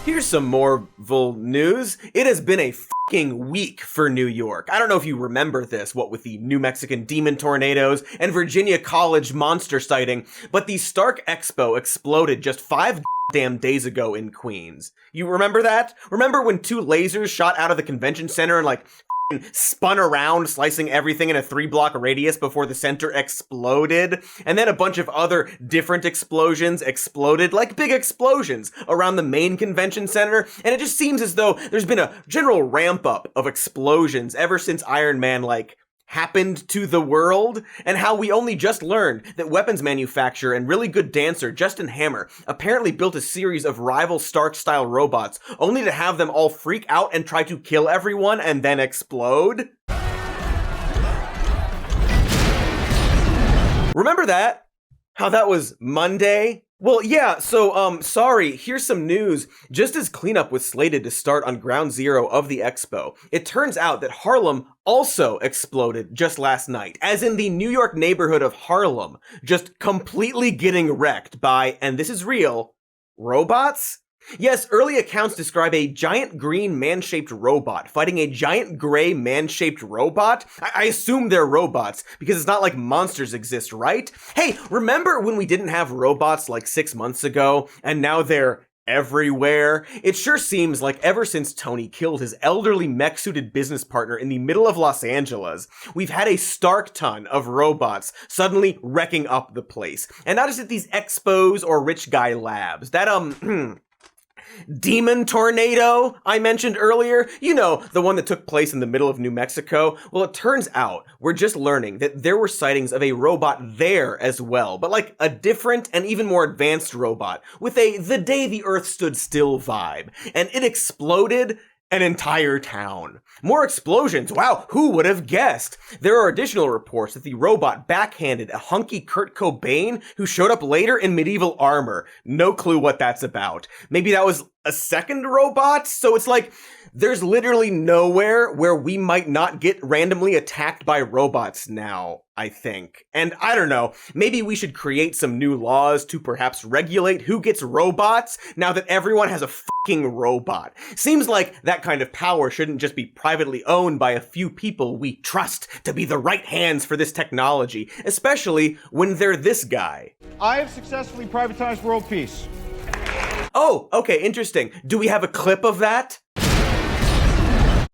Here's some Marvel news. It has been a fucking week for New York. I don't know if you remember this, what with the New Mexican demon tornadoes and Virginia College monster sighting, but the Stark Expo exploded just 5 damn days ago in Queens. You remember that? Remember when 2 lasers shot out of the convention center and spun around, slicing everything in a 3-block radius before the center exploded? And then a bunch of other different explosions exploded, like big explosions, around the main convention center. And it just seems as though there's been a general ramp up of explosions ever since Iron Man, happened to the world, and how we only just learned that weapons manufacturer and really good dancer Justin Hammer apparently built a series of rival Stark-style robots, only to have them all freak out and try to kill everyone and then explode. Remember that? How that was Monday? Well, yeah, so, sorry, here's some news. Just as cleanup was slated to start on ground zero of the expo, it turns out that Harlem also exploded just last night, as in the New York neighborhood of Harlem, just completely getting wrecked by, and this is real, robots? Yes, early accounts describe a giant green man-shaped robot fighting a giant gray man-shaped robot. I assume they're robots, because it's not like monsters exist, right? Hey, remember when we didn't have robots 6 months ago, and now they're everywhere? It sure seems like ever since Tony killed his elderly mech-suited business partner in the middle of Los Angeles, we've had a stark ton of robots suddenly wrecking up the place. And not just at these expos or rich guy labs. That, demon tornado I mentioned earlier, you know, the one that took place in the middle of New Mexico. Well, it turns out we're just learning that there were sightings of a robot there as well, but a different and even more advanced robot with a the day the earth stood still vibe, and it exploded an entire town. More explosions. Wow, who would have guessed? There are additional reports that the robot backhanded a hunky Kurt Cobain who showed up later in medieval armor. No clue what that's about. Maybe that was a second robot? So it's there's literally nowhere where we might not get randomly attacked by robots now, I think. And I don't know, maybe we should create some new laws to perhaps regulate who gets robots now that everyone has a fucking robot. Seems like that kind of power shouldn't just be privately owned by a few people we trust to be the right hands for this technology, especially when they're this guy. I have successfully privatized world peace. Oh, okay, interesting. Do we have a clip of that?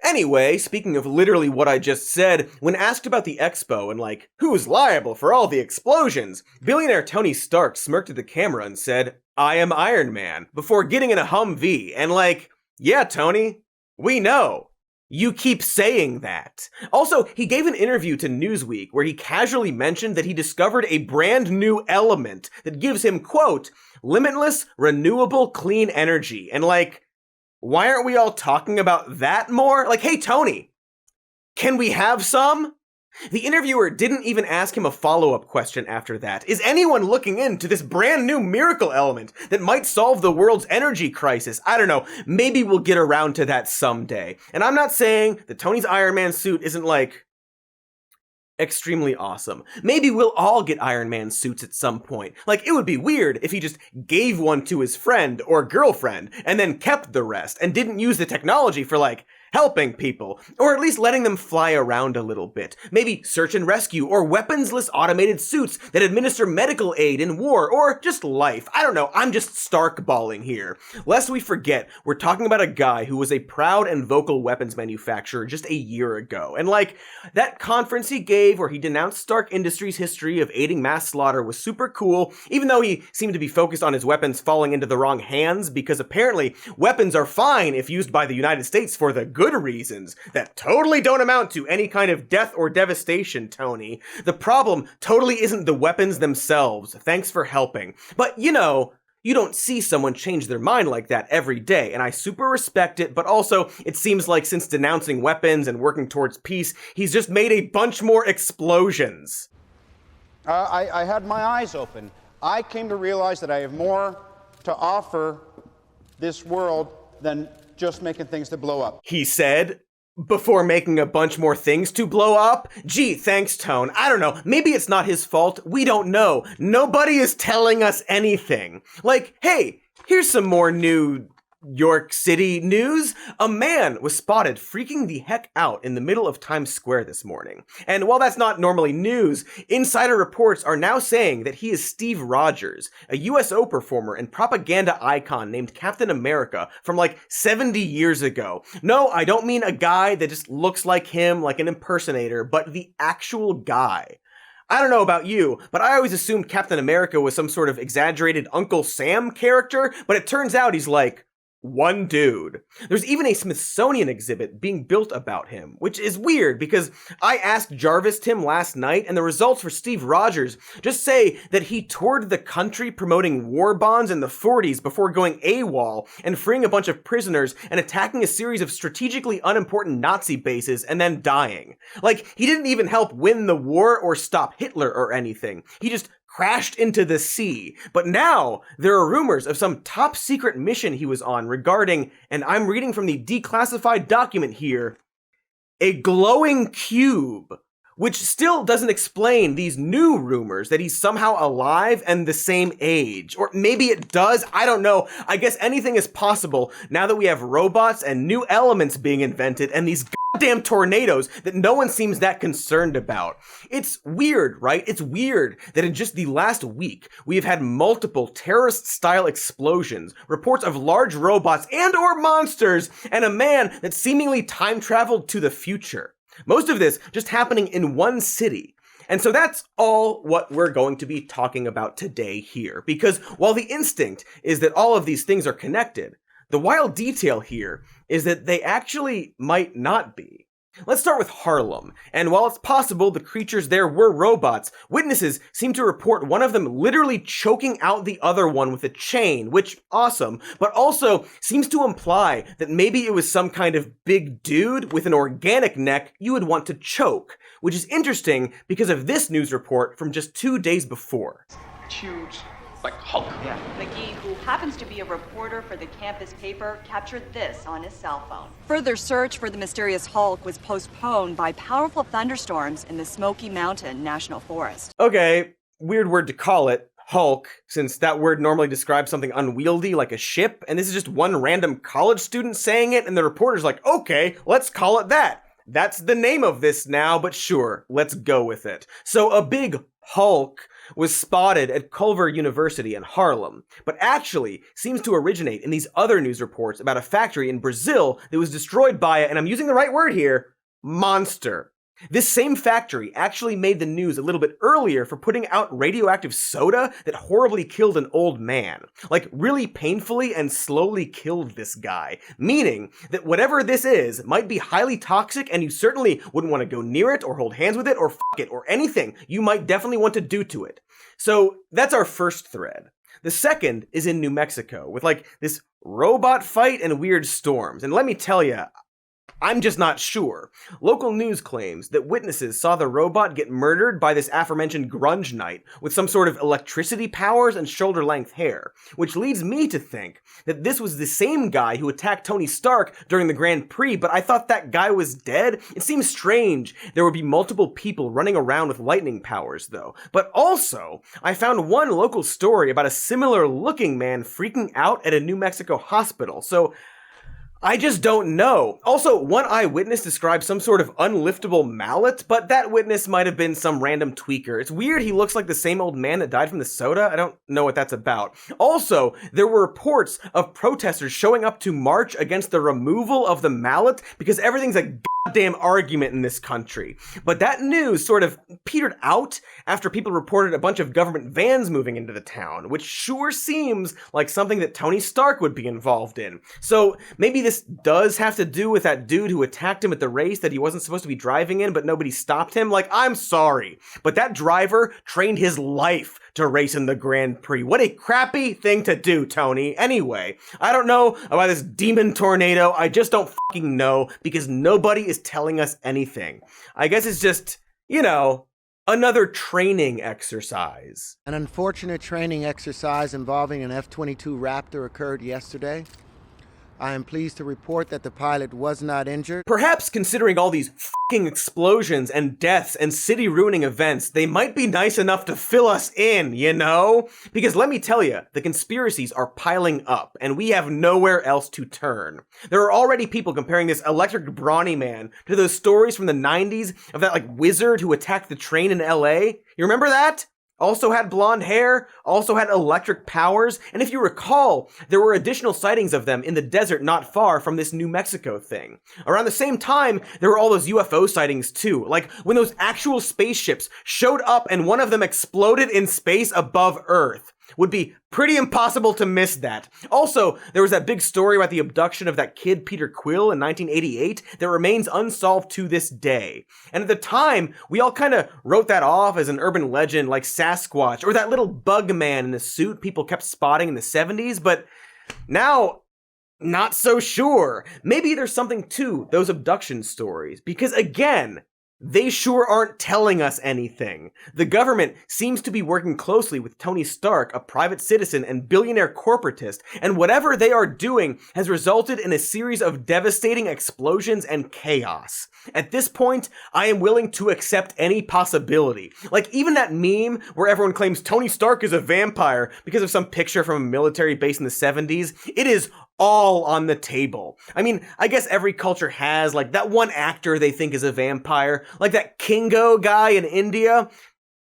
Anyway, speaking of literally what I just said, when asked about the expo and who's liable for all the explosions, billionaire Tony Stark smirked at the camera and said, "I am Iron Man," before getting in a Humvee, and yeah, Tony, we know. You keep saying that. Also, he gave an interview to Newsweek where he casually mentioned that he discovered a brand new element that gives him, quote, limitless, renewable, clean energy, and why aren't we all talking about that more? Hey, Tony, can we have some? The interviewer didn't even ask him a follow-up question after that. Is anyone looking into this brand new miracle element that might solve the world's energy crisis? I don't know. Maybe we'll get around to that someday. And I'm not saying that Tony's Iron Man suit isn't extremely awesome. Maybe we'll all get Iron Man suits at some point. It would be weird if he just gave one to his friend or girlfriend and then kept the rest and didn't use the technology for helping people, or at least letting them fly around a little bit. Maybe search and rescue, or weaponsless automated suits that administer medical aid in war, or just life. I don't know, I'm just Stark-balling here. Lest we forget, we're talking about a guy who was a proud and vocal weapons manufacturer just a year ago. And that conference he gave where he denounced Stark Industries' history of aiding mass slaughter was super cool, even though he seemed to be focused on his weapons falling into the wrong hands, because apparently weapons are fine if used by the United States for the good reasons that totally don't amount to any kind of death or devastation, Tony. The problem totally isn't the weapons themselves. Thanks for helping. But you don't see someone change their mind like that every day, and I super respect it, but also it seems like since denouncing weapons and working towards peace, he's just made a bunch more explosions. I had my eyes open. I came to realize that I have more to offer this world than just making things to blow up. He said, before making a bunch more things to blow up? Gee, thanks, Tone. I don't know. Maybe it's not his fault. We don't know. Nobody is telling us anything. Hey, here's some more new York City news, a man was spotted freaking the heck out in the middle of Times Square this morning. And while that's not normally news, insider reports are now saying that he is Steve Rogers, a USO performer and propaganda icon named Captain America from like 70 years ago. No, I don't mean a guy that just looks like him, like an impersonator, but the actual guy. I don't know about you, but I always assumed Captain America was some sort of exaggerated Uncle Sam character, but it turns out he's like one dude. There's even a Smithsonian exhibit being built about him, which is weird because I asked Jarvis Tim last night and the results for Steve Rogers just say that he toured the country promoting war bonds in the 40s before going AWOL and freeing a bunch of prisoners and attacking a series of strategically unimportant Nazi bases and then dying. Like, he didn't even help win the war or stop Hitler or anything. He just crashed into the sea. But now there are rumors of some top secret mission he was on regarding, and I'm reading from the declassified document here, a glowing cube, which still doesn't explain these new rumors that he's somehow alive and the same age. Or maybe it does, I don't know. I guess anything is possible now that we have robots and new elements being invented and these goddamn tornadoes that no one seems that concerned about. It's weird, right? It's weird that in just the last week, we have had multiple terrorist-style explosions, reports of large robots and or monsters, and a man that seemingly time-traveled to the future. Most of this just happening in one city. And so that's all what we're going to be talking about today here, because while the instinct is that all of these things are connected, the wild detail here is that they actually might not be. Let's start with Harlem, and while it's possible the creatures there were robots, witnesses seem to report one of them literally choking out the other one with a chain, which, awesome, but also seems to imply that maybe it was some kind of big dude with an organic neck you would want to choke, which is interesting because of this news report from just 2 days before. It's huge. Like Hulk. Yeah. McGee, who happens to be a reporter for the campus paper, captured this on his cell phone. Further search for the mysterious Hulk was postponed by powerful thunderstorms in the Smoky Mountain National Forest. Okay, weird word to call it, Hulk, since that word normally describes something unwieldy like a ship, and this is just one random college student saying it, and the reporter's like, okay, let's call it that. That's the name of this now, but sure, let's go with it. So a big Hulk was spotted at Culver University in Harlem, but actually seems to originate in these other news reports about a factory in Brazil that was destroyed by and I'm using the right word here, monster. This same factory actually made the news a little bit earlier for putting out radioactive soda that horribly killed an old man. Like, really painfully and slowly killed this guy. Meaning that whatever this is might be highly toxic and you certainly wouldn't want to go near it or hold hands with it or fuck it or anything you might definitely want to do to it. So that's our first thread. The second is in New Mexico with like this robot fight and weird storms. And let me tell you, I'm just not sure. Local news claims that witnesses saw the robot get murdered by this aforementioned grunge knight with some sort of electricity powers and shoulder-length hair, which leads me to think that this was the same guy who attacked Tony Stark during the Grand Prix, but I thought that guy was dead. It seems strange there would be multiple people running around with lightning powers, though. But also, I found one local story about a similar-looking man freaking out at a New Mexico hospital, so I just don't know. Also, one eyewitness described some sort of unliftable mallet, but that witness might have been some random tweaker. It's weird he looks like the same old man that died from the soda. I don't know what that's about. Also, there were reports of protesters showing up to march against the removal of the mallet because everything's a goddamn argument in this country. But that news sort of petered out after people reported a bunch of government vans moving into the town, which sure seems like something that Tony Stark would be involved in. So maybe this does have to do with that dude who attacked him at the race that he wasn't supposed to be driving in, but nobody stopped him. Like, I'm sorry, but that driver trained his life to race in the Grand Prix. What a crappy thing to do, Tony. Anyway, I don't know about this demon tornado. I just don't fucking know because nobody is telling us anything. I guess it's just, you know, another training exercise. An unfortunate training exercise involving an F-22 Raptor occurred yesterday. I am pleased to report that the pilot was not injured. Perhaps considering all these fucking explosions and deaths and city-ruining events, they might be nice enough to fill us in, you know? Because let me tell you, the conspiracies are piling up, and we have nowhere else to turn. There are already people comparing this electric brawny man to those stories from the 90s of that, wizard who attacked the train in LA. You remember that? Also had blonde hair, also had electric powers, and if you recall, there were additional sightings of them in the desert not far from this New Mexico thing. Around the same time, there were all those UFO sightings too, like when those actual spaceships showed up and one of them exploded in space above Earth. Would be pretty impossible to miss that. Also, there was that big story about the abduction of that kid Peter Quill in 1988 that remains unsolved to this day. And at the time, we all kind of wrote that off as an urban legend like Sasquatch or that little bug man in the suit people kept spotting in the 70s, but now, not so sure. Maybe there's something to those abduction stories, because again, they sure aren't telling us anything. The government seems to be working closely with Tony Stark, a private citizen and billionaire corporatist, and whatever they are doing has resulted in a series of devastating explosions and chaos. At this point, I am willing to accept any possibility. Like even that meme where everyone claims Tony Stark is a vampire because of some picture from a military base in the 70s, it is all on the table. I mean, I guess every culture has that one actor they think is a vampire, like that Kingo guy in India.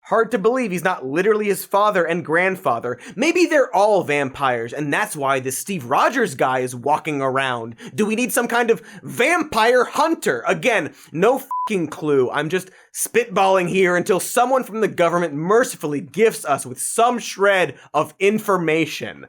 Hard to believe he's not literally his father and grandfather. Maybe they're all vampires, and that's why this Steve Rogers guy is walking around. Do we need some kind of vampire hunter? Again, no fucking clue. I'm just spitballing here until someone from the government mercifully gifts us with some shred of information.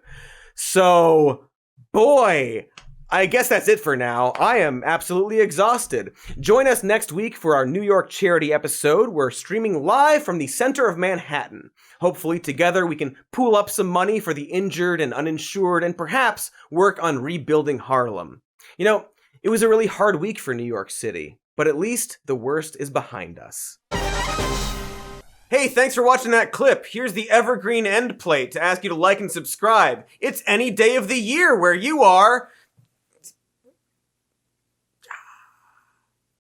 So, boy, I guess that's it for now. I am absolutely exhausted. Join us next week for our New York charity episode. We're streaming live from the center of Manhattan. Hopefully together we can pool up some money for the injured and uninsured and perhaps work on rebuilding Harlem. You know, it was a really hard week for New York City, but at least the worst is behind us. Hey, thanks for watching that clip. Here's the evergreen end plate to ask you to like and subscribe. It's any day of the year where you are.